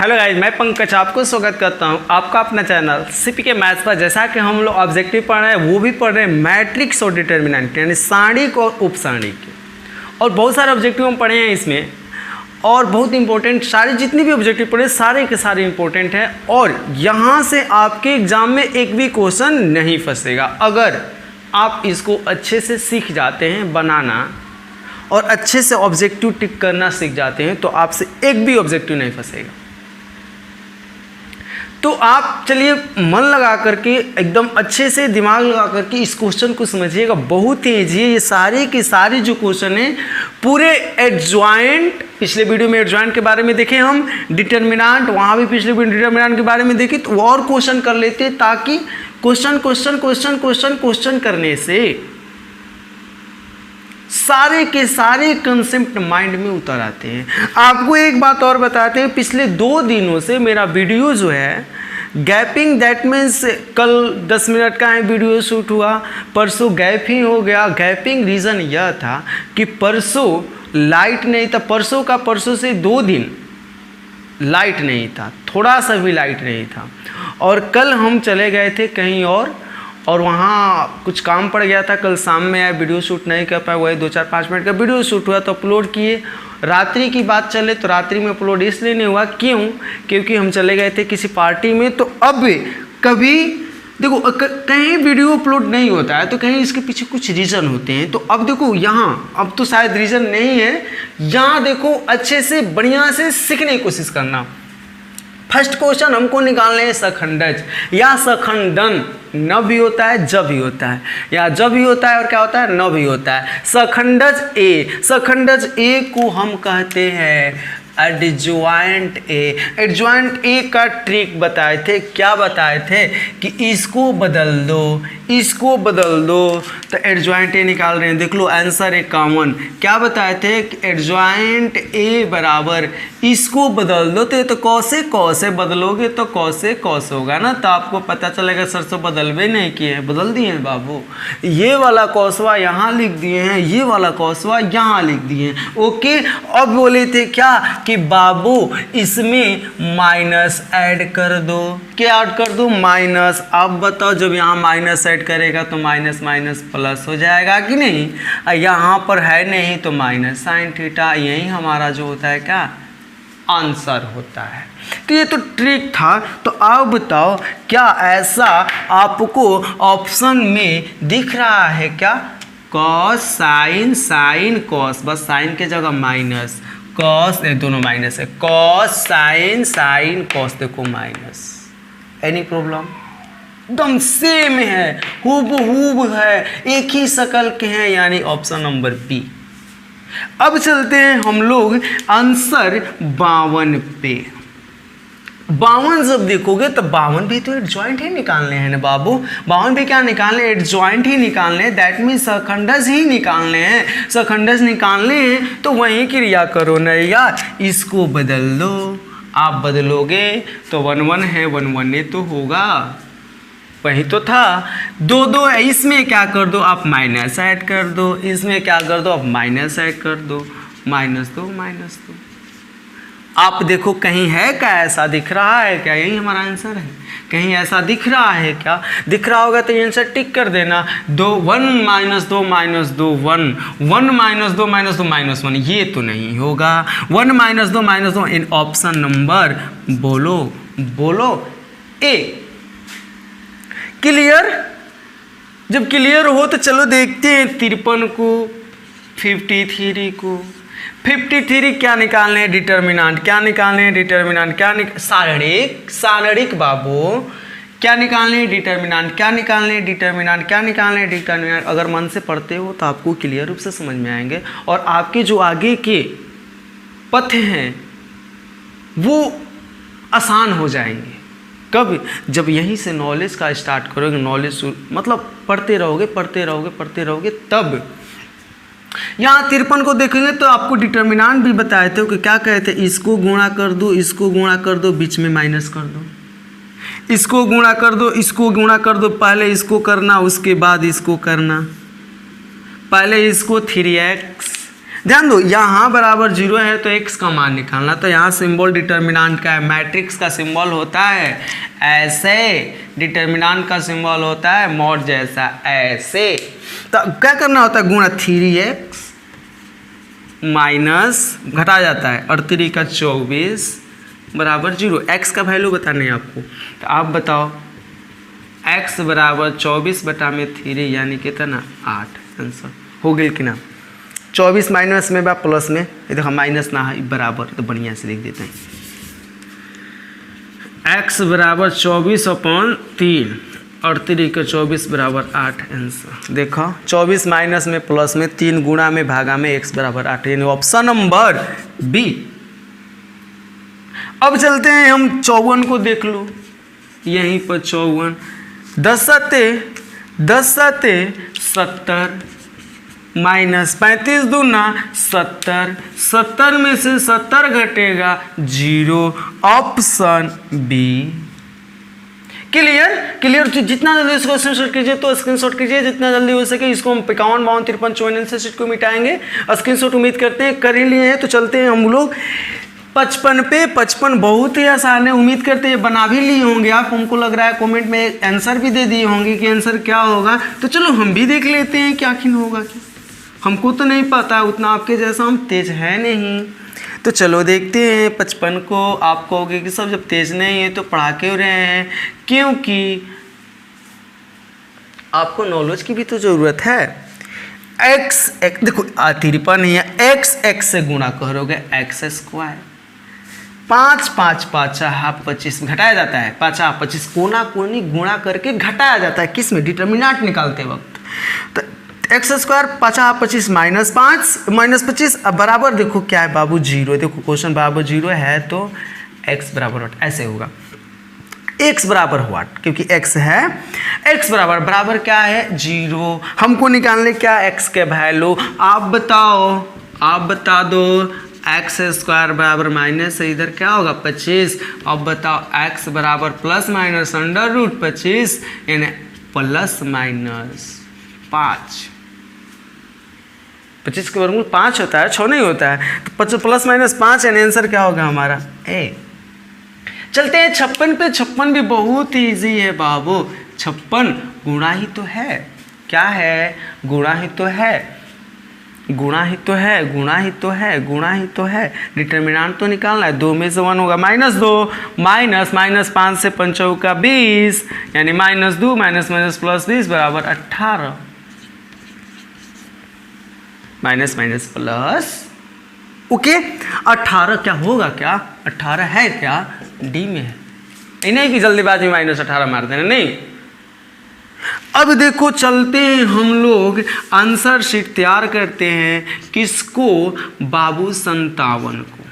Hello guys, मैं पंकज आपको स्वागत करता हूं आपका अपना चैनल सीपीके मैथ्स पर। जैसा कि हम लोग ऑब्जेक्टिव पढ़ रहे हैं वो भी पढ़ रहे हैं मैट्रिक्स और डिटर्मिनेंट यानी सारणिक और उपसारणिक के, और बहुत सारे ऑब्जेक्टिव हम पढ़े हैं इसमें, और बहुत इंपॉर्टेंट सारे जितने भी ऑब्जेक्टिव पढ़े सारे के सारे इंपॉर्टेंट हैं। और यहाँ से आपके एग्जाम में एक भी क्वेश्चन नहीं फंसेगा अगर आप इसको अच्छे से सीख जाते हैं बनाना और अच्छे से ऑब्जेक्टिव टिक करना सीख जाते हैं, तो आपसे एक भी ऑब्जेक्टिव नहीं फंसेगा। तो आप चलिए मन लगा करके एकदम अच्छे से दिमाग लगा करके इस क्वेश्चन को समझिएगा। बहुत ही ईजी है, ये सारे के सारे जो क्वेश्चन हैं पूरे एडजॉइंट, पिछले वीडियो में एडजॉइंट के बारे में देखे हम, डिटर्मिनेंट वहाँ भी पिछले वीडियो डिटर्मिनेंट के बारे में देखे, तो और क्वेश्चन कर लेते ताकि क्वेश्चन करने से सारे के सारे कंसेप्ट माइंड में उतर आते हैं। आपको एक बात और बताते हैं, पिछले 2 दिनों से मेरा वीडियो जो है गैपिंग, दैट मीन्स कल 10 मिनट का है वीडियो शूट हुआ, परसों गैप ही हो गया। गैपिंग रीज़न यह था कि परसों लाइट नहीं था, परसों से 2 दिन लाइट नहीं था, थोड़ा सा भी लाइट नहीं था। और कल हम चले गए थे कहीं और वहाँ कुछ काम पड़ गया था, कल शाम में आया, वीडियो शूट नहीं कर पाए। वही 2-4-5 मिनट का वीडियो शूट हुआ तो अपलोड किए। रात्रि की बात चले तो रात्रि में अपलोड इसलिए नहीं हुआ, क्योंकि हम चले गए थे किसी पार्टी में। तो अब कभी देखो कहीं वीडियो अपलोड नहीं होता है तो कहीं इसके पीछे कुछ रीज़न होते हैं। तो अब देखो यहाँ अब तो शायद रीज़न नहीं है, यहाँ देखो अच्छे से बढ़िया से सीखने की कोशिश करना। फर्स्ट क्वेश्चन हमको निकालने हैं सखंडज या सखंडन, न भी होता है जब भी होता है, या जब भी होता है और क्या होता है न भी होता है। सखंडज ए को हम कहते हैं एडजॉइंट ए। एडजॉइंट ए का ट्रिक बताए थे, क्या बताए थे कि इसको बदल दो तो एडजॉइंट ए निकाल रहे हैं। देख लो आंसर है कॉमन। क्या बताए थे कि एडजॉइंट ए बराबर इसको बदल दो, तो कौसे बदलोगे तो कौस होगा ना, तो आपको पता चलेगा। सर से बदलवे नहीं किए हैं, बदल दिए हैं बाबू। ये वाला कौसवा यहाँ लिख दिए हैं, ये वाला कौसवा यहाँ लिख दिए हैं। ओके, अब बोले थे क्या कि बाबू इसमें माइनस ऐड कर दो। क्या ऐड कर दो? माइनस। अब बताओ जब यहाँ माइनस ऐड करेगा तो माइनस प्लस हो जाएगा कि नहीं? यहाँ पर है नहीं तो माइनस साइन थीटा, यही हमारा जो होता है क्या आंसर होता है। तो ये तो ट्रिक था। तो आप बताओ क्या ऐसा आपको ऑप्शन में दिख रहा है क्या? कॉस साइन कॉस, बस साइन के जगह माइनस, कॉस दोनों माइनस है, कॉस साइन कॉस देखो माइनस। Any problem? एकदम सेम है, हूबहू है, एक ही शक्ल के हैं, यानी ऑप्शन नंबर बी। अब चलते हैं हम लोग आंसर 52 पे। 52 जब देखोगे तो 52 भी तो एडजॉइंट ही निकालने हैं ना बाबू। 52 भी क्या निकालने? एडजॉइंट ही निकालने हैं, दैट मीन्स सखंडज ही निकालने हैं। सखंडज निकालने हैं तो वहीं क्रिया करो ना यार, इसको बदल दो। आप बदलोगे तो 1 है, 1 तो होगा, वही तो था। 2 इसमें क्या कर दो आप माइनस ऐड कर दो, इसमें क्या कर दो आप माइनस ऐड कर दो, माइनस दो। आप देखो कहीं है क्या ऐसा दिख रहा है क्या? यही हमारा आंसर है। कहीं ऐसा दिख रहा है क्या? दिख रहा होगा तो ये आंसर टिक कर देना। 1 - 2 - 2 1, 1 - 2 - 2 -1, ये तो नहीं होगा। 1 - 2 - 2 इन ऑप्शन नंबर बोलो ए। क्लियर? जब क्लियर हो तो चलो देखते हैं 53 को, 53 को। 53 क्या निकालने हैं? डिटर्मिनेंट। क्या निकालने हैं? डिटर्मिनेंट। सारणिक बाबू। क्या निकालने हैं? डिटर्मिनेंट। क्या निकालने हैं? डिटर्मिनेंट। अगर मन से पढ़ते हो तो आपको क्लियर रूप से समझ में आएंगे, और आपके जो आगे के पथ हैं वो आसान हो जाएंगे। कब? जब यहीं से नॉलेज का स्टार्ट करोगे, नॉलेज मतलब पढ़ते रहोगे तब। यहाँ 53 को देखेंगे तो आपको डिटर्मिनेंट भी बताए थे कि क्या कहते हैं, इसको गुणा कर दो, बीच में माइनस कर दो, इसको गुणा कर दो, पहले इसको करना उसके बाद इसको करना, पहले इसको 3x ध्यान दो, यहाँ बराबर 0 है तो x का मान निकालना, तो यहाँ सिंबल डिटर्मिनेंट का है, मैट्रिक्स का सिंबल होता है ऐसे, डिटर्मिनेंट का सिंबल होता है मॉड जैसा ऐसे। तो क्या करना होता है, गुणा 3x माइनस घटा जाता है 38 का 24 बराबर 0। x का वैल्यू बताना है आपको, तो आप बताओ x बराबर 24 बटा में 3 यानी कितना 8। आंसर हो गया कि ना। 24 माइनस में बा प्लस में, ये देखो माइनस ना है बराबर, तो बढ़िया से लिख देते हैं x बराबर 24/3 और 3 का 24 बराबर 8। आंसर देखो 24 माइनस में प्लस में 3 गुणा में भागा में x बराबर 8, यानी ऑप्शन नंबर बी। अब चलते हैं हम 54 को देख लो, यहीं पर 54 10 सते 70 माइनस 35 दूना 70, 70 में से 70 घटेगा 0, ऑप्शन बी। क्लियर। जितना जल्दी इसको स्क्रीनशॉट कीजिए तो स्क्रीनशॉट कीजिए, जितना जल्दी हो सके। इसको हम 51, 52, 53, 54 से को मिटाएंगे। स्क्रीनशॉट उम्मीद करते हैं कर ही लिए हैं, तो चलते हैं हम लोग 55 पे। 55 बहुत ही आसान है, उम्मीद करते हैं बना भी लिए होंगे आप। हमको लग रहा है कमेंट में आंसर भी दे दिए होंगे कि आंसर क्या होगा, तो चलो हम भी देख लेते हैं क्या आखिर होगा। क्या हमको तो नहीं पता उतना, आपके जैसा हम तेज है नहीं, तो चलो देखते हैं 55 को। आप कहोगे कि सब जब तेज नहीं है तो पढ़ा क्यों रहे हैं, क्योंकि आपको नॉलेज की भी तो ज़रूरत है। x देखो तिरपन नहीं है, x से गुणा करोगे x स्क्वायर, 5 5 5 हाफ 25 घटाया जाता है, 5 हाफ 25 कोना कोनी गुणा करके घटाया जाता है, किस में डिटर्मिनेंट निकालते वक्त। तो एक्स स्क्वायर 5 हाफ 25 माइनस 25 अब बराबर देखो क्या है बाबू 0। देखो क्वेश्चन बराबर 0 है तो x बराबर व्हाट ऐसे होगा, x बराबर व्हाट, क्योंकि x है, x बराबर क्या है 0। हमको निकालने क्या x के वैल्यू, आप बता दो। एक्स स्क्वायर बराबर माइनस से इधर क्या होगा 25। अब बताओ x बराबर प्लस माइनस अंडर रूट 25 यानी प्लस माइनस 5। 25 के वर्गमूल 5 होता है, 6 नहीं होता है, तो प्लस माइनस 5 यानी आंसर क्या होगा हमारा ए। चलते हैं 56 पे। 56 भी बहुत ईजी है बाबू, 56 गुणा ही तो है। क्या है, गुणा ही तो है, गुणा ही तो है, गुणा ही तो है, गुणा ही तो है। डिटर्मिनेंट तो निकालना है, 2 में से 1 होगा -2 माइनस 5 से 5 का 20 यानी -2 माइनस प्लस 20 बराबर 18। माइनस प्लस ओके 18 क्या होगा, क्या 18 है, क्या डी में है, नहीं कि जल्दीबाजी में -18 मार देना नहीं। अब देखो चलते हैं हम लोग आंसर शीट तैयार करते हैं, किसको बाबू 57 को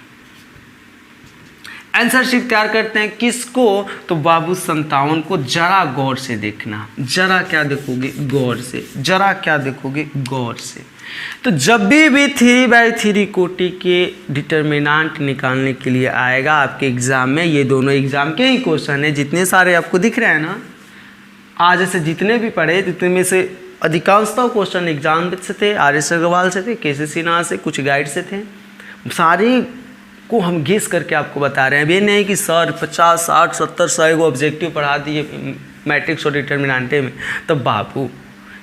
आंसर शीट तैयार करते हैं, किसको तो बाबू 57 को। जरा गौर से देखना, जरा क्या देखोगे गौर से, जरा क्या देखोगे गौर से। तो जब भी 3/3 कोटि के डिटर्मिनेंट निकालने के लिए आएगा आपके एग्जाम में, ये दोनों एग्जाम के ही क्वेश्चन है, जितने सारे आपको दिख रहे हैं ना आज से, जितने भी पढ़े जितने में से अधिकांशतः क्वेश्चन एग्जाम से थे, RS अग्रवाल से थे, KC सिन्हा से, कुछ गाइड से थे। सारे को हम गेस करके आपको बता रहे हैं। अब ये नहीं कि सर 50 60 70 100 को ऑब्जेक्टिव पढ़ा दिए मैट्रिक्स और डिटर्मिनेंटे में, तो बाबू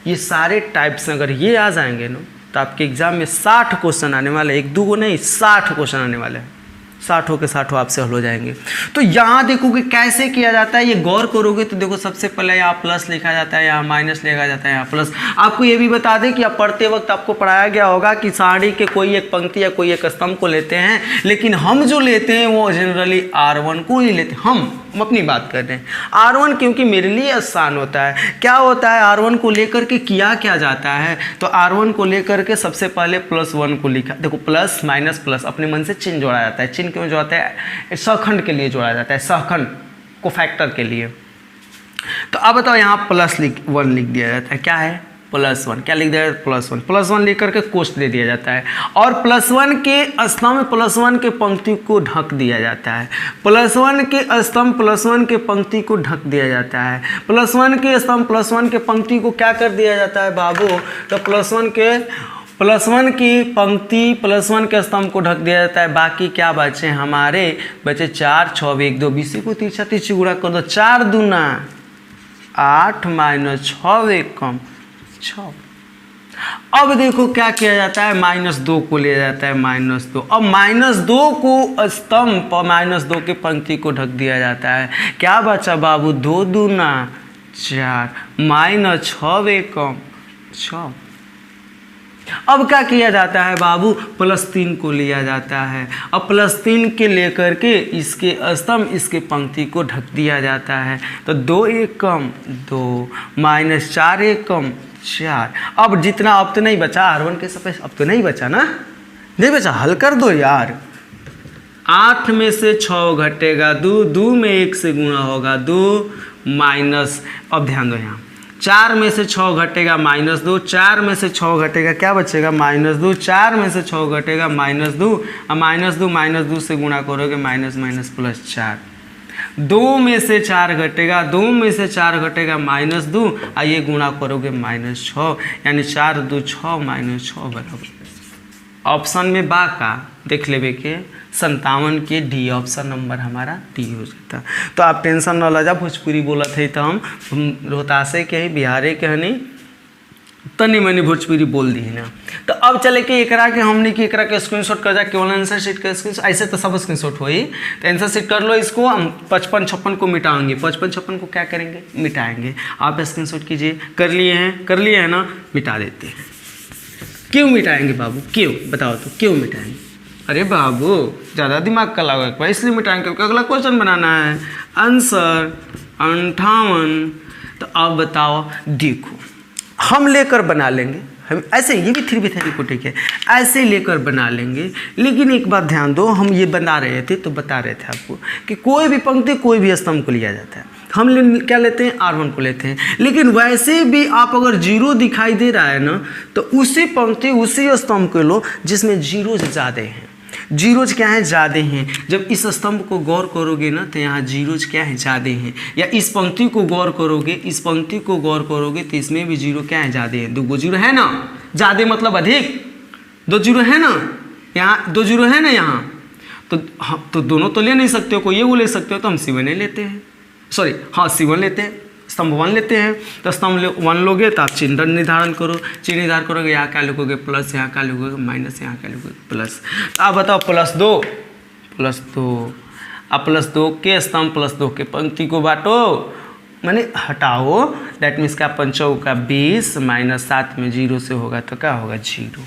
ये सारे टाइप्स अगर ये आ जाएंगे ना तो आपके एग्जाम में 60 क्वेश्चन आने वाले, 1 2 को नहीं 60 क्वेश्चन आने वाले हैं। 60 के 60 आपसे हल हो जाएंगे। तो यहाँ देखोगे कैसे किया जाता है, ये गौर करोगे तो देखो सबसे पहले यहाँ प्लस लिखा जाता है, यहाँ माइनस लिखा जाता है, यहाँ प्लस। आपको ये भी बता दें कि आप पढ़ते वक्त आपको पढ़ाया गया होगा कि साड़ी के कोई एक पंक्ति या कोई एक स्तंभ को लेते हैं, लेकिन हम जो लेते हैं वो जनरली R1 को ही लेते हैं। हम अपनी बात कर रहे हैं R1, क्योंकि मेरे लिए आसान होता है। क्या होता है R1 को लेकर के किया क्या जाता है, तो R1 को लेकर के सबसे पहले +1 को लिखा। देखो प्लस माइनस प्लस अपने मन से चिन्ह जोड़ा जाता है। चिन्ह क्यों जोड़ता है, सहखंड के लिए जोड़ा जाता है, सहखंड को फैक्टर के लिए। तो अब बताओ यहाँ +1 लिख दिया जाता है, क्या है +1, क्या लिख दिया जाता है +1 लिख करके कोष्ठ दे दिया जाता है, और +1 के स्तंभ +1 के पंक्ति को ढक दिया जाता है। +1 के स्तंभ +1 के पंक्ति को ढक दिया जाता है। +1 के स्तंभ +1 के पंक्ति को क्या कर दिया जाता है बाबू, तो +1 के +1 की पंक्ति +1 के स्तंभ को ढक दिया जाता है। बाकी क्या बचे हमारे, बचे 4 6 1 2 20 को 3 36 गुणा कर दो, 4 दूना 8 - 6 1 कम 6। अब देखो क्या किया जाता है, -2 को लिया जाता है, -2। अब -2 को स्तंभ और -2 की पंक्ति को ढक दिया जाता है। क्या बचा बाबू, 2 दूना 4 -6 1 कम 6। अब क्या किया जाता है बाबू, +3 को लिया जाता है। अब +3 के लेकर के इसके स्तंभ इसके पंक्ति को ढक दिया जाता है। तो 2 1 कम 2 -4 1 कम 4। अब जितना, अब तो नहीं बचा R1 के स्पेस, अब तो नहीं बचा ना, नहीं बचा, हल कर दो यार। 8 में से 6 घटेगा 2, 2 में 1 से गुणा होगा 2 माइनस, अब ध्यान दो यहाँ 4 में से 6 घटेगा -2, 4 में से 6 घटेगा क्या बचेगा -2, 4 में से 6 घटेगा -2, अब -2 से गुणा करोगे -+4। 2 में से 4 घटेगा, 2 में से 4 घटेगा -2, और ये गुणा करोगे -6, यानी 4 2 6 -6 बराबर। ऑप्शन में बा का देख लेवे के 57 के डी, ऑप्शन नंबर हमारा डी हो जाता। तो आप टेंशन न ला जा, भोजपुरी बोला थे तो हम रोहतासे के ही, बिहारे के हनी, तनी मनी भोजपुरी बोल दी ना। तो अब चले के एकरा के हमने कि एकरा के स्क्रीनशॉट कर जा, केवल आंसर शीट का स्क्रीनशॉट, ऐसे तो सब स्क्रीनशॉट होई, तो आंसर शीट कर लो। इसको हम 55 56 को मिटाएंगे, 55 56 को क्या करेंगे, मिटाएंगे। आप स्क्रीनशॉट कीजिए, कर लिए हैं ना, मिटा देते हैं। क्यों मिटाएंगे बाबू, क्यों बताओ तो, क्यों मिटाएंगे? अरे बाबू ज़्यादा दिमाग का लगा, इसलिए मिटाएंगे क्योंकि अगला क्वेश्चन बनाना है। आंसर 58। तो अब बताओ, देखो हम लेकर बना लेंगे, हम ऐसे, ये भी 3 थ्री को ठीक है, ऐसे लेकर बना लेंगे। लेकिन एक बात ध्यान दो, हम ये बना रहे थे तो बता रहे थे आपको कि कोई भी पंक्ति कोई भी स्तंभ को लिया जाता है। हम क्या लेते हैं, R1 को लेते हैं। लेकिन वैसे भी आप अगर 0 दिखाई दे रहा है ना, तो उसी पंक्ति उसी स्तंभ को लो जिसमें जीरोज ज़्यादा हैं। जीरोज क्या है, ज़्यादा हैं। जब इस स्तंभ को गौर करोगे ना, तो यहाँ जीरोज क्या है, ज़्यादा हैं। या इस पंक्ति को गौर करोगे, इस पंक्ति को गौर करोगे, तो इसमें भी जीरो क्या है, ज़्यादा है। 2 जीरो है ना, ज़्यादा मतलब अधिक, 2 जीरो है ना, यहाँ 2 जीरो है ना यहाँ, तो दोनों तो ले नहीं सकते हो, कोई ये वो ले सकते हो, तो हम C1 लेते हैं, सॉरी हाँ C1 लेते हैं, स्तंभ 1 लेते हैं। तो स्तंभ 1 लोगे तो आप चिन्ह निर्धारण करो, चिन्ह निर्धारण करोगे, यहाँ क्या लिखोगे प्लस, यहाँ क्या लिखोगे माइनस, यहाँ क्या लिखोगे प्लस। तो आप बताओ +2 अब +2 के स्तंभ +2 के पंक्ति को बांटो, माने हटाओ, दैट मीन्स क्या, 5 का 20 -7 में 0 से होगा तो क्या होगा 0।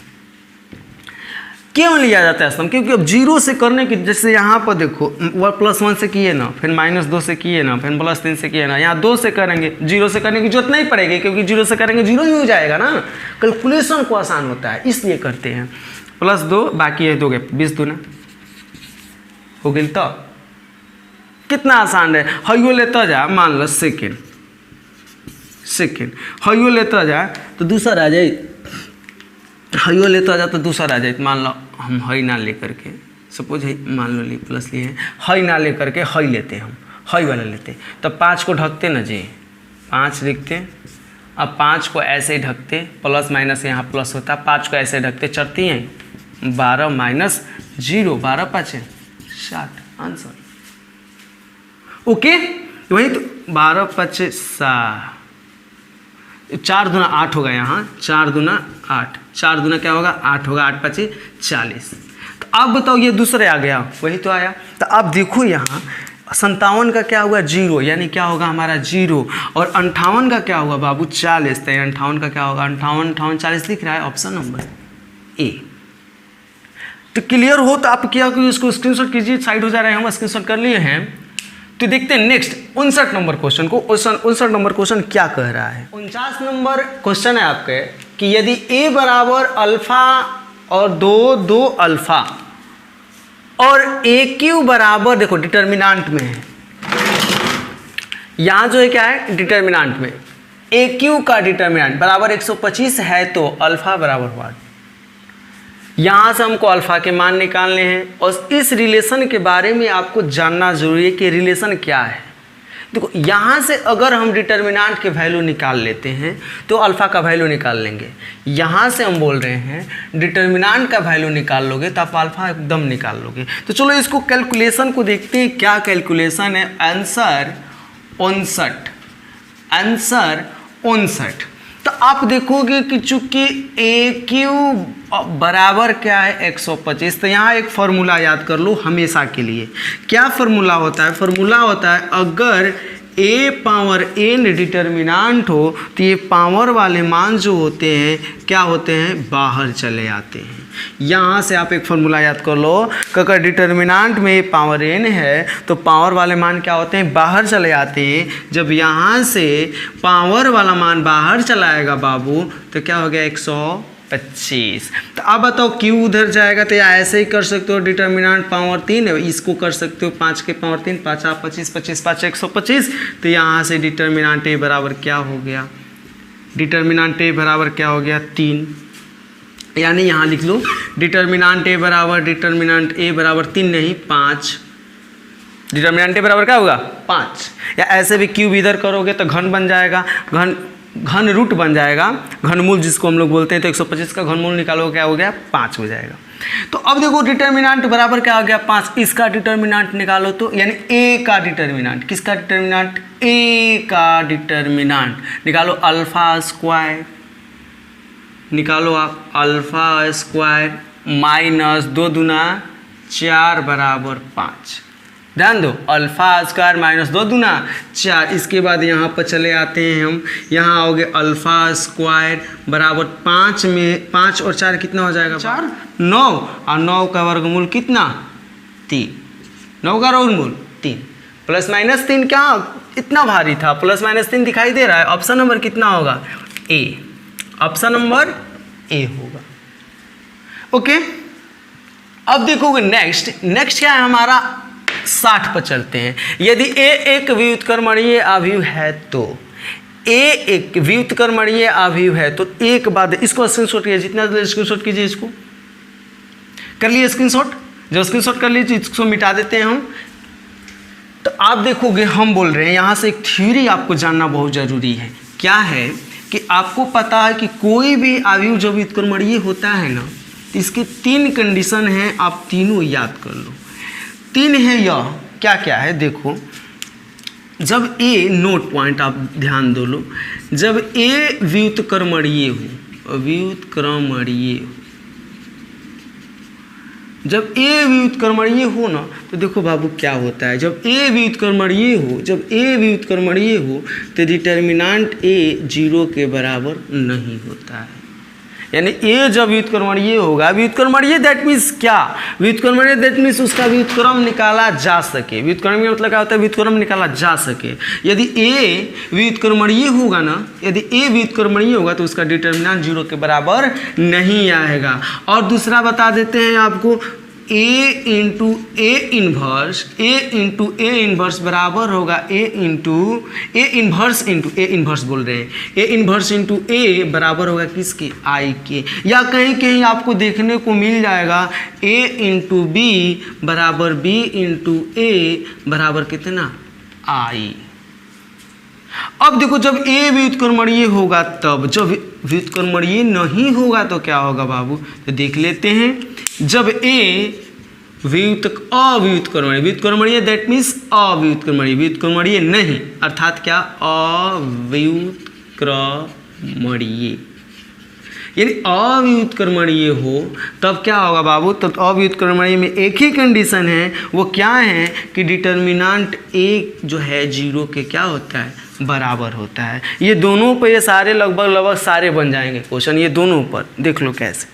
क्यों लिया जाता है स्तंभ, क्योंकि अब 0 से करने की, जैसे यहाँ पर देखो +1 से किए ना, फिर -2 से किए ना, फिर +3 से किए ना, यहाँ 2 से करेंगे, 0 से करने की जरूरत नहीं पड़ेगी, क्योंकि 0 से करेंगे 0 ही हो जाएगा ना, कैलकुलेशन को आसान होता है, इसलिए करते हैं। +2 बाकी है 2 के 20 दूना हो गई। तो कितना आसान है, हयो लेता जा, मान लो सेकेंड, हयो लेता जा तो दूसरा आ जाए, हयो लेता जा तो दूसरा आ जाए। मान लो हम हई ना लेकर के, सपोज है मान लो प्लस लिए हैं, हई ना लेकर के हई लेते हैं, हम हई वाला लेते, तो 5 को ढकते ना जी, 5 लिखते, अब 5 को ऐसे ही ढकते, प्लस माइनस यहाँ प्लस होता, 5 को ऐसे ढकते, चढ़ती हैं 12 - 0, 12 5 60 आंसर। ओके, वही तो 12 5 60, 4 दूना 8 होगा, यहाँ 4 दूना 8, 4 दूना क्या होगा 8 होगा, 8 5 40। तो अब बताओ ये दूसरे आ गया, वही तो आया। तो अब देखो यहाँ 57 का क्या हुआ 0, यानी क्या होगा हमारा 0, और 58 का क्या हुआ बाबू 40, तो 58 का क्या होगा 58 40 लिख रहा है, ऑप्शन नंबर ए। तो क्लियर हो तो आप क्या इसको स्क्रीनशॉट कीजिए, साइड हो जा रहे हैं, हम स्क्रीनशॉट कर लिए हैं। तो देखते हैं नेक्स्ट 59 नंबर क्वेश्चन को। 59 नंबर क्वेश्चन क्या कह रहा है, 49 नंबर क्वेश्चन है आपके कि यदि a बराबर अल्फा और 2 अल्फा और AQ बराबर, देखो डिटर्मिनांट में है, यहाँ जो है क्या है डिटर्मिनांट में, AQ का डिटर्मिनांट बराबर 125 है, तो अल्फा बराबर 1, यहाँ से हमको अल्फा के मान निकालने हैं। और इस रिलेशन के बारे में आपको जानना जरूरी है कि रिलेशन क्या है। देखो यहाँ से अगर हम डिटर्मिनेंट के वैल्यू निकाल लेते हैं तो अल्फ़ा का वैल्यू निकाल लेंगे। यहाँ से हम बोल रहे हैं डिटर्मिनेंट का वैल्यू निकाल लोगे तो आप अल्फ़ा एकदम निकाल लोगे। तो चलो इसको कैलकुलेशन को देखते हैं, क्या कैलकुलेशन है। आंसर 59। तो आप देखोगे कि चूंकि ए क्यू बराबर क्या है 125, तो यहाँ एक फॉर्मूला याद कर लो हमेशा के लिए। क्या फॉर्मूला होता है? फॉर्मूला होता है अगर ए पावर एन डिटर्मिनेंट हो तो ये पावर वाले मान जो होते हैं क्या होते हैं, बाहर चले आते हैं। यहाँ से आप एक फॉर्मूला याद कर लो कि अगर डिटर्मिनेंट में पावर एन है तो पावर वाले मान क्या होते हैं, बाहर चले आते हैं। जब यहाँ से पावर वाला मान बाहर चलाएगा बाबू तो क्या हो गया 125। तो अब बताओ क्यू उधर जाएगा तो या ऐसे ही कर सकते हो, डिटर्मिनेंट पावर 3 है, इसको कर सकते हो 5 के पावर 3, 5 25, 25 5 125। तो यहाँ से डिटर्मिनेंट ए बराबर क्या हो गया, डिटर्मिनेंट ए बराबर क्या हो गया 3। यानी यहाँ लिख लो डिटर्मिनेंट ए बराबर 3 नहीं 5। डिटर्मिनेंट ए बराबर क्या होगा 5। या ऐसे भी क्यूब इधर करोगे तो घन बन जाएगा, घन रूट बन जाएगा, घनमूल जिसको हम लोग बोलते हैं। तो 125 का घनमूल निकालो क्या हो गया 5 हो जाएगा। तो अब देखो डिटर्मिनेंट बराबर क्या हो गया 5। इसका डिटर्मिनेंट निकालो तो यानी ए का डिटर्मिनेंट, किसका डिटर्मिनेंट, ए का डिटर्मिनेंट निकालो। अल्फा स्क्वायर निकालो आप, अल्फा स्क्वायर माइनस 2 दूना 4 बराबर 5। ध्यान दो, अल्फा स्क्वायर माइनस 2 दूना 4। इसके बाद यहाँ पर चले आते हैं हम, यहाँ आओगे अल्फा स्क्वायर बराबर 5 में 5 और 4 कितना हो जाएगा 4, 9 और 9 का वर्गमूल कितना 3, 9 का वर्गमूल 3 प्लस माइनस 3 क्या इतना भारी था, प्लस माइनस 3 दिखाई दे रहा है। ऑप्शन नंबर कितना होगा ए, ऑप्शन नंबर ए होगा। ओके अब देखोगे नेक्स्ट क्या है हमारा 60 पर चलते हैं। यदि ए एक व्युत्क्रमणीय अवयव है तो ए एक व्युत्क्रमणीय अवयव है तो एक बात इसको स्क्रीनशॉट कीजिए, जितना जल्दी स्क्रीनशॉट कीजिए, इसको कर लिए स्क्रीनशॉट। जब स्क्रीनशॉट कर लीजिए इसको मिटा देते हैं हम। तो आप देखोगे हम बोल रहे हैं यहाँ से एक थ्योरी आपको जानना बहुत जरूरी है। क्या है कि आपको पता है कि कोई भी अवयव जब व्युत्क्रमणीय होता है ना, इसके 3 कंडीशन हैं, आप तीनों याद कर लो। 3 है यह, क्या क्या है देखो। जब ए नोट पॉइंट आप ध्यान दो लो, जब ए व्युत्क्रमणीय हो, जब ए व्युत्क्रमणीय हो ना तो देखो बाबू क्या होता है। जब ए व्युत्क्रमणीय हो तो डिटर्मिनेंट ए 0 के बराबर नहीं होता है। यानी ए जब व्युत्क्रमणीय होगा, व्युत्क्रमणीय दैट मीन्स क्या, व्युत्क्रमणीय दैट मीन्स उसका व्युत्क्रम निकाला जा सके। व्युत्क्रमणीय मतलब क्या होता है, व्युत्क्रम निकाला जा सके। यदि ए व्युत्क्रमणीय होगा ना, यदि ए व्युत्क्रमणीय होगा तो उसका डिटर्मिनेंट 0 के बराबर नहीं आएगा। और दूसरा बता देते हैं आपको, ए इंटू ए इन्वर्स बराबर होगा ए इन्वर्स बोल रहे हैं, ए इन्वर्स इंटू ए बराबर होगा किसके, आई के। या कहीं कहीं आपको देखने को मिल जाएगा ए इंटू बी बराबर बी इंटू ए बराबर कितना, आई। अब देखो जब ए व्युत्क्रमणीय होगा तब, जब व्युत्क्रमणीय नहीं होगा तो क्या होगा बाबू, तो देख लेते हैं। जब ए व्युत्क्रमणीय दैट मीन्स व्युत्क्रमणीय नहीं, अर्थात क्या अव्युत्क्रमणीय, यानी अव्युत्क्रमणीय हो तब क्या होगा बाबू, तब अव्युत्क्रमणीय में एक ही कंडीशन है, वो क्या है कि डिटर्मिनेंट ए जो है 0 के क्या होता है, बराबर होता है। ये दोनों पर, ये सारे लगभग सारे बन जाएंगे क्वेश्चन, ये दोनों पर देख लो कैसे।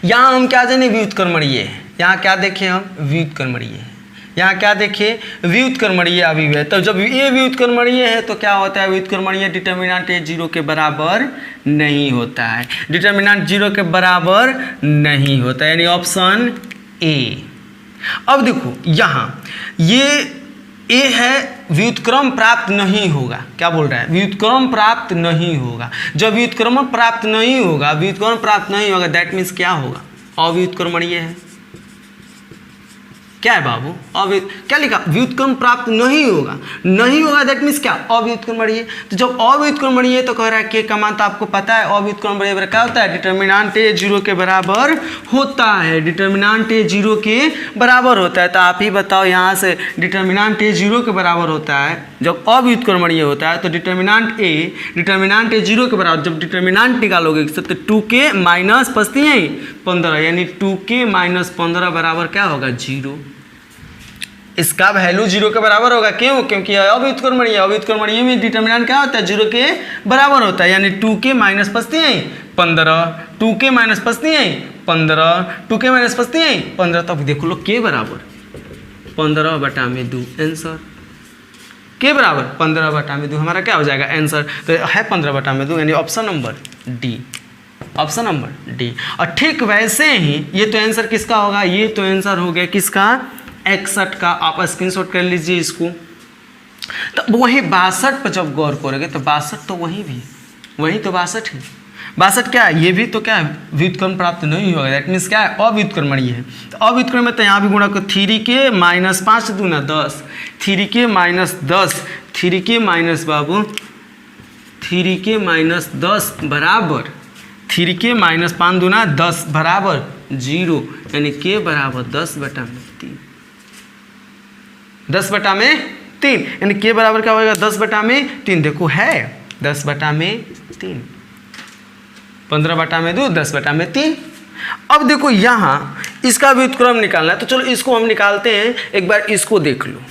यहाँ हम क्या जाने व्युत्क्रमणीय है, यहाँ क्या देखें हम व्युत्क्रमणीय है, यहाँ क्या देखें व्युत्क्रमणीय अवयव है। तो जब ये व्युत्क्रमणीय है तो क्या होता है, व्युत्क्रमणीय डिटर्मिनेंट ए 0 के बराबर नहीं होता है, डिटर्मिनेंट 0 के बराबर नहीं होता है, यानी ऑप्शन ए। अब देखो यहाँ ये ए है व्युत्क्रम प्राप्त नहीं होगा, क्या बोल रहा है, व्युत्क्रम प्राप्त नहीं होगा। जब व्युत्क्रम प्राप्त नहीं होगा दैट मीन्स क्या होगा, अव्युत्क्रमणीय है। क्या है बाबू? क्या लिखा? व्युत्क्रम प्राप्त नहीं होगा। नहीं होगा दैट मीन्स क्या? अव्युत्क्रमणीय। तो जब अव्युत्क्रमणीय तो कह रहा है के का मान तो आपको पता है अव्युत्क्रमणीय क्या होता है? डिटर्मिनेंट ए 0 के बराबर होता है। डिटर्मिनेंट ए 0 के बराबर होता है। तो आप ही बताओ यहाँ से डिटर्मिनेंट ए 0 के बराबर होता है जब अव्युत्क्रमणीय होता है, तो डिटर्मिनेंट ए 0 के बराबर जब डिटर्मिनेंट निकालोगे तो 2k माइनस 15 यानी 2k माइनस 15 बराबर क्या होगा? 0। इसका वैल्यू 0 के बराबर होगा। क्यों? क्योंकि अव्युत्क्रमणीय, अव्युत्क्रमणीय में डिटर्मिनेंट क्या होता है? 0 के बराबर होता है, यानी 2k minus 15 2k minus 15 2k minus 15। तब देखो लो के बराबर 15/2 आंसर। के बराबर 15/2 हमारा क्या हो जाएगा? आंसर। तो है 15/2 यानी option number D. Option number D. और ठीक वैसे ही ये तो आंसर किसका होगा? ये तो आंसर हो गया किसका? 61 का। आप स्क्रीनशॉट कर लीजिए इसको। तो वही 62 पर जब गौर करोगे तो 62 तो वही भी, वही तो 62 है। 62 क्या है? ये भी तो क्या है? व्युत्क्रम प्राप्त नहीं होगा। दैट मीन्स क्या है? अव्युत्क्रमणीय है। तो अव्युत्क्रम में तो यहाँ भी गुणा को 3k माइनस 5 दूना 10, 3k माइनस 10, 3k माइनस बाबू 3k माइनस 10 बराबर 3k माइनस 5 दूना 10 बराबर 0, यानी k बराबर 10/3। 10/3 यानी k बराबर क्या होगा? 10/3। देखो है 10/3, 15/2 10/3। अब देखो यहाँ इसका व्युत्क्रम निकालना है, तो चलो इसको हम निकालते हैं। एक बार इसको देख लो,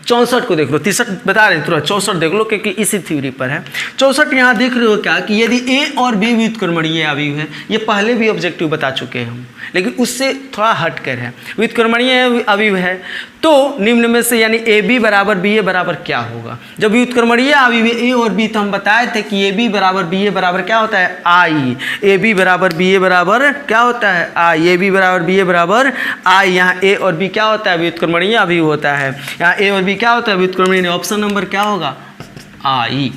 64 को देख लो। 63 बता रहे हैं, थोड़ा 64 देख लो क्योंकि इसी थ्योरी पर है। 64 यहाँ देख रहे हो क्या कि यदि ए और बी व्युत्क्रमणीय अवयव है, ये पहले भी ऑब्जेक्टिव बता चुके हैं हम, लेकिन उससे थोड़ा हटकर है। व्युत्क्रमणीय अवयव है तो निम्न में से यानी ए बी बराबर बी ए बराबर क्या होगा? जब व्युत्क्रमणीय अवयव ए और बी, तो हम बताए थे कि ए बी बराबर बी ए बराबर क्या होता है? आई। ए बी बराबर बी ए बराबर क्या होता है? आई। ए बी बराबर बी ए बराबर आई। यहाँ ए और बी क्या होता है? व्युत्क्रमणीय अवयव होता है। यहाँ ए और बी क्या होता है? व्युत्क्रमणीय। ऑप्शन नंबर क्या होगा? आई।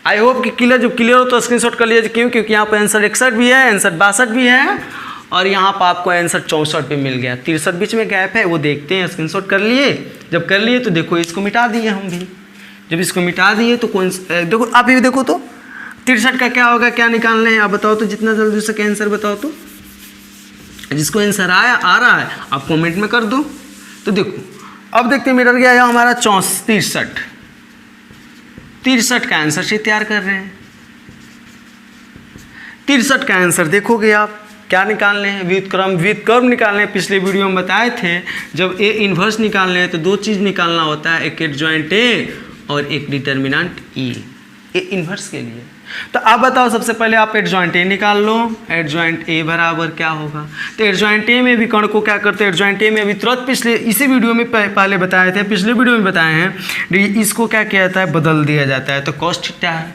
आई होप कि क्लियर हो तो स्क्रीनशॉट कर लीजिए। क्यों? क्योंकि यहाँ पर आंसर 61 भी है, आंसर 62 भी है, और यहाँ पर आपको आंसर 64 पे मिल गया। 63 बीच में गैप है, वो देखते हैं। स्क्रीनशॉट कर लिए। जब कर लिए तो देखो इसको मिटा दिए हम भी। जब इसको मिटा दिए तो कौन देखो, आप ये देखो तो 63 का क्या होगा? क्या निकालना है आप बताओ तो, जितना जल्दी हो सके आंसर बताओ तो। जिसको आंसर आ रहा है आप कॉमेंट में कर दो। तो देखो अब देखते हैं मिट गया है हमारा 63। 63 का आंसर से तैयार कर रहे हैं। 63 का आंसर देखोगे आप क्या निकालने हैं? व्युत्क्रम निकालने हैं। पिछले वीडियो में बताए थे जब ए इन्वर्स निकालने हैं तो दो चीज़ निकालना होता है, एक एडजॉइंट ए और एक डिटर्मिनेंट ई। ए इन्वर्स के लिए तो आप बताओ सबसे पहले आप एडजॉइंट ए निकाल लो। एडजॉइंट ए बराबर क्या होगा? तो एडजॉइंट ए में भी कण को क्या करते हैं? एडजॉइंट ए में भी तुरंत पिछले इसी वीडियो में पहले बताए थे, पिछले वीडियो में बताए हैं। इसको क्या किया जाता है? बदल दिया जाता है। तो कॉस थीटा है,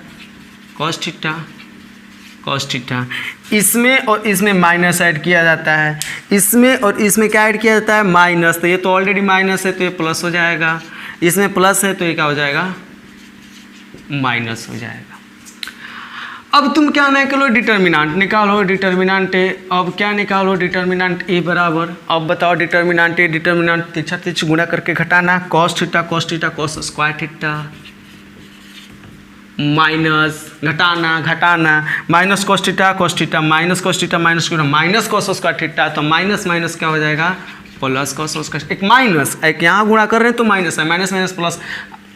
कॉस थीटा। इसमें और इसमें माइनस ऐड किया जाता है, इसमें और इसमें क्या ऐड किया जाता है? माइनस। तो ये तो ऑलरेडी माइनस है तो ये प्लस हो जाएगा, इसमें प्लस है तो ये क्या हो जाएगा? माइनस हो जाएगा। अब तुम क्या निकालो? डिटर्मिनेंट निकालो। डिटर्मिनेंट ए, अब क्या निकालो? डिटर्मिनेंट ए बराबर, अब बताओ डिटर्मिनेंट ए, डिटर्मिनेंट तिरछा गुणा करके घटाना, cos theta cos square theta, minus घटाना minus cos theta minus cos theta minus cos square theta. तो माइनस माइनस क्या हो जाएगा? Plus cos square. एक माइनस, एक यहाँ गुणा कर रहे हैं तो माइनस है, minus minus plus,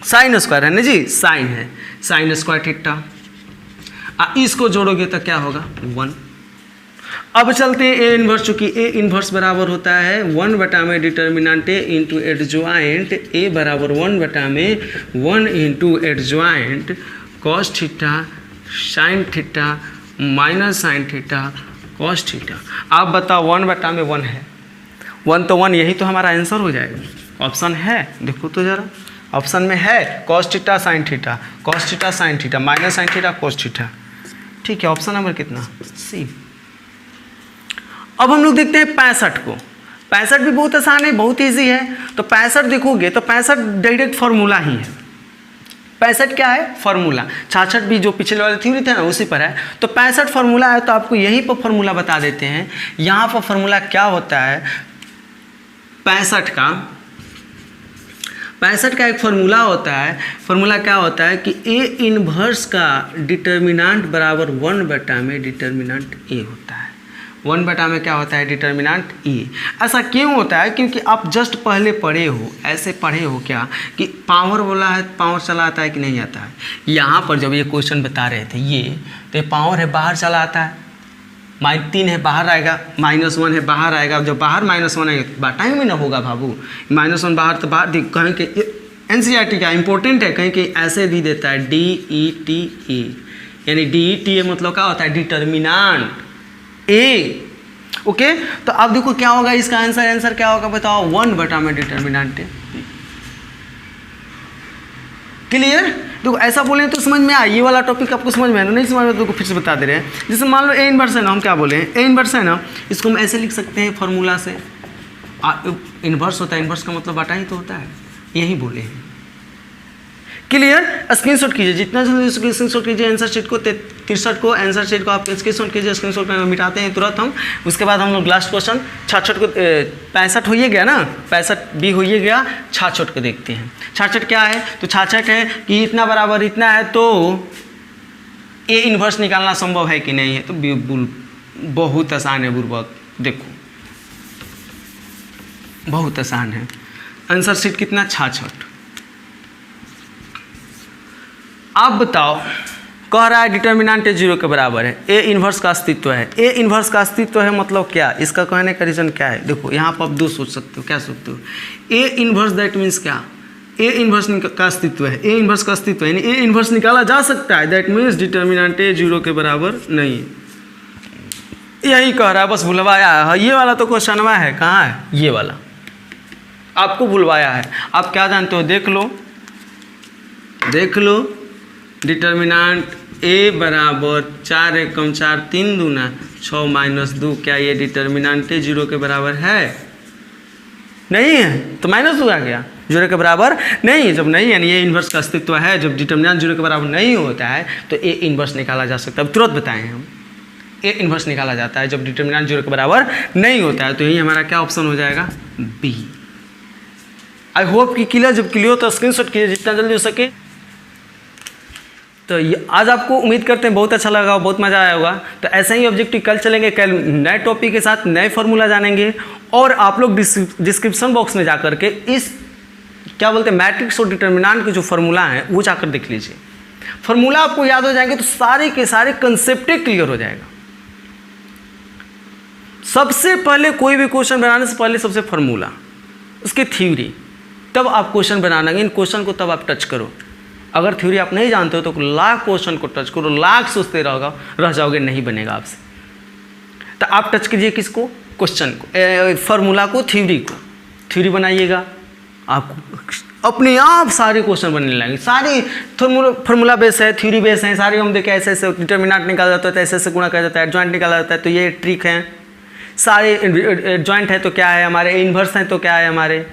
sine square है ना जी, साइन है, साइन स्क्वायर थीटा। इसको जोड़ोगे तो क्या होगा? 1। अब चलते हैं ए इन्वर्स, चूंकि ए इन्वर्स बराबर होता है 1/में determinant A into adjoint A बराबर 1/1 into adjoint cos theta sine theta minus sine theta cos theta. आप बताओ 1/1 है, 1 तो 1, यही तो हमारा आंसर हो जाएगा। ऑप्शन है, देखो तो ज़रा, ऑप्शन में है cos theta sine theta minus sine theta cos theta. ठीक है, ऑप्शन नंबर कितना? सी। अब हम लोग देखते हैं 65 को। 65 भी बहुत आसान है, बहुत ईजी है। तो 65 देखोगे तो 65 डायरेक्ट फार्मूला ही है। 65 क्या है? फार्मूला। 66 भी जो पिछले वाले थ्योरी थे ना उसी पर है। तो 65 फार्मूला है, तो आपको यहीं पर फार्मूला बता देते हैं। यहाँ पर फार्मूला क्या होता है? 65 का एक फार्मूला होता है। फार्मूला क्या होता है कि ए इनवर्स का डिटर्मिनेंट बराबर 1 में डिटर्मिनेंट ए होता है। 1 में क्या होता है? डिटर्मिनेंट ए। ऐसा क्यों होता है? क्योंकि आप जस्ट पहले पढ़े हो, ऐसे पढ़े हो क्या कि पावर बोला है, पावर चला आता है कि नहीं आता है। यहाँ पर जब ये क्वेश्चन बता रहे थे ये, तो ये पावर है बाहर चला आता है, -3 है बाहर आएगा, -1 है बाहर आएगा। जब बाहर -1 आएगा तो बाटा में ना होगा बाबू, -1 बाहर तो बाहर। कहीं के NCERT का इंपॉर्टेंट है, कहीं कहीं ऐसे भी देता है DETA, यानी DETA मतलब क्या होता है? डिटर्मिनेंट ए। ओके, तो अब देखो क्या होगा इसका आंसर क्या होगा बताओ? 1 में डिटर्मिनेंट है। क्लियर? देखो ऐसा बोले तो समझ में आया, ये वाला टॉपिक आपको समझ में आया, नहीं समझ में तो फिर से बता दे रहे हैं। जैसे मान लो ए इनवर्स है ना, हम क्या बोले हैं? ए इनवर्स है ना, इसको हम ऐसे लिख सकते हैं फार्मूला से। इनवर्स होता है, इनवर्स का मतलब बाटा ही तो होता है, यही बोले हैं। क्लियर? स्क्रीनशॉट कीजिए, जितना जल्दी स्क्रीनशॉट कीजिए आंसर शीट को, 63 को आंसर शीट को आप स्क्रीनशॉट कीजिए। स्क्रीनशॉट में मिटाते हैं तुरंत हम। उसके बाद हम लोग लास्ट क्वेश्चन 66 को 65 हो ही गया ना, 65 भी हो ही गया, 66 को देखते हैं। 66 क्या है? तो 66 है कि इतना बराबर इतना है, तो ए इनवर्स निकालना संभव है कि नहीं है? तो बहुत आसान है बुर्बक, देखो बहुत आसान है। आंसर शीट कितना? 66। आप बताओ, कह रहा है डिटर्मिनेंट 0 के बराबर है, ए इन्वर्स का अस्तित्व है। ए इन्वर्स का अस्तित्व है मतलब क्या? इसका कहने का रीज़न क्या है? देखो यहाँ पर आप दो सोच सकते हो। क्या सोचते हो? ए इन्वर्स दैट मीन्स क्या? ए इन्वर्स का अस्तित्व है, ए इन्वर्स का अस्तित्व है, यानी ए इन्वर्स निकाला जा सकता है, दैट मीन्स डिटर्मिनेंट 0 के बराबर नहीं है। यही कह रहा है, बस भुलवाया है। ये वाला तो क्वेश्चन है, कहाँ है? ये वाला आपको भुलवाया है। आप क्या जानते हो? देख लो डिटर्मिनेंट ए बराबर 4 एकम 4 3 दूना 6 - 2। क्या ये डिटर्मिनेंट 0 के बराबर है? नहीं है, तो माइनस हुआ क्या? 0 के बराबर नहीं है। जब नहीं यानी ए इन्वर्स का अस्तित्व है, जब डिटर्मिनेंट 0 के बराबर नहीं होता है तो ए इन्वर्स निकाला जा सकता है। तुरंत बताएं हम, ए इन्वर्स निकाला जाता है जब डिटर्मिनेंट 0 के बराबर नहीं होता है। तो यही हमारा क्या ऑप्शन हो जाएगा? बी। आई होप कि क्लियर। जब क्लियर हो तो स्क्रीनशॉट कीजिए जितना जल्दी हो सके। तो आज आपको उम्मीद करते हैं बहुत अच्छा लगा, बहुत मज़ा आया होगा। तो ऐसे ही ऑब्जेक्टिव कल चलेंगे, कल नए टॉपिक के साथ नए फार्मूला जानेंगे। और आप लोग डिस्क्रिप्शन बॉक्स में जाकर के इस क्या बोलते हैं मैट्रिक्स और डिटर्मिनेंट के जो फार्मूला हैं वो जाकर देख लीजिए। फार्मूला आपको याद हो जाएंगे तो सारे के सारे कंसेप्ट क्लियर हो जाएगा। सबसे पहले कोई भी क्वेश्चन बनाने से पहले सबसे फार्मूला, उसकी थ्योरी, तब आप क्वेश्चन बनाना। इन क्वेश्चन को तब आप टच करो। अगर थ्योरी आप नहीं जानते हो तो लाख क्वेश्चन को टच करो, लाख सोचते रह जाओगे, नहीं बनेगा आपसे। तो आप टच कीजिए किसको? क्वेश्चन को, फार्मूला को, थ्योरी को। थ्योरी बनाइएगा, आपको अपने आप सारे क्वेश्चन बनने लगेंगे। सारे फार्मूला बेस है, थ्योरी बेस है, सारे हम देखें ऐसे ऐसे डिटर्मिनेंट निकाला जाता है, तो ऐसे ऐसे गुणा किया जाता है, एडजॉइंट निकाला जाता है, तो ये ट्रिक है। सारे एडजॉइंट है तो क्या है हमारे, इन्वर्स हैं तो क्या है हमारे।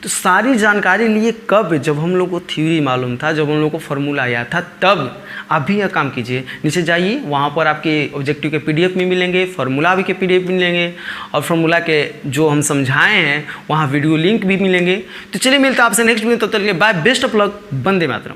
तो सारी जानकारी लिए कब? जब हम लोग को थ्योरी मालूम था, जब हम लोग को फार्मूला आया था, तब। अभी यह काम कीजिए, नीचे जाइए, वहाँ पर आपके ऑब्जेक्टिव के PDF में मिलेंगे, फार्मूला भी के PDF मिलेंगे, और फार्मूला के जो हम समझाए हैं वहाँ वीडियो लिंक भी मिलेंगे। तो चलिए मिलता है आपसे नेक्स्ट वीडियो, तब तक के लिए bye, best of luck, Vande Mataram.